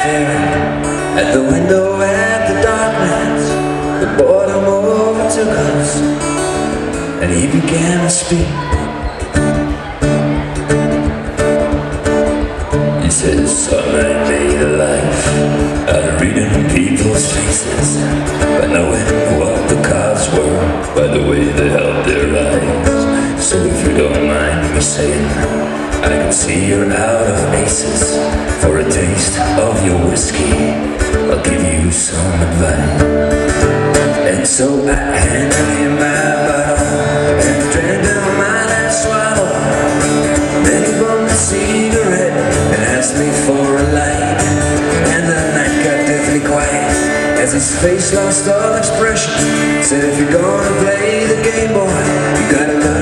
staring at the window at the darkness. The boredom overtook us, and he began to speak. He said, son, I made a life out of reading people's faces, by knowing what the cards were, by the way they held their eyes. So if you don't mind me saying, I can see you're out of aces. For a taste of your whiskey, I'll give you some advice. And so I handed him my bottle and drank down my last swallow. Then he bummed a cigarette and asked me for a light. And the night got deathly quiet as his face lost all expression. Said, if you're gonna play the game, boy, you gotta learn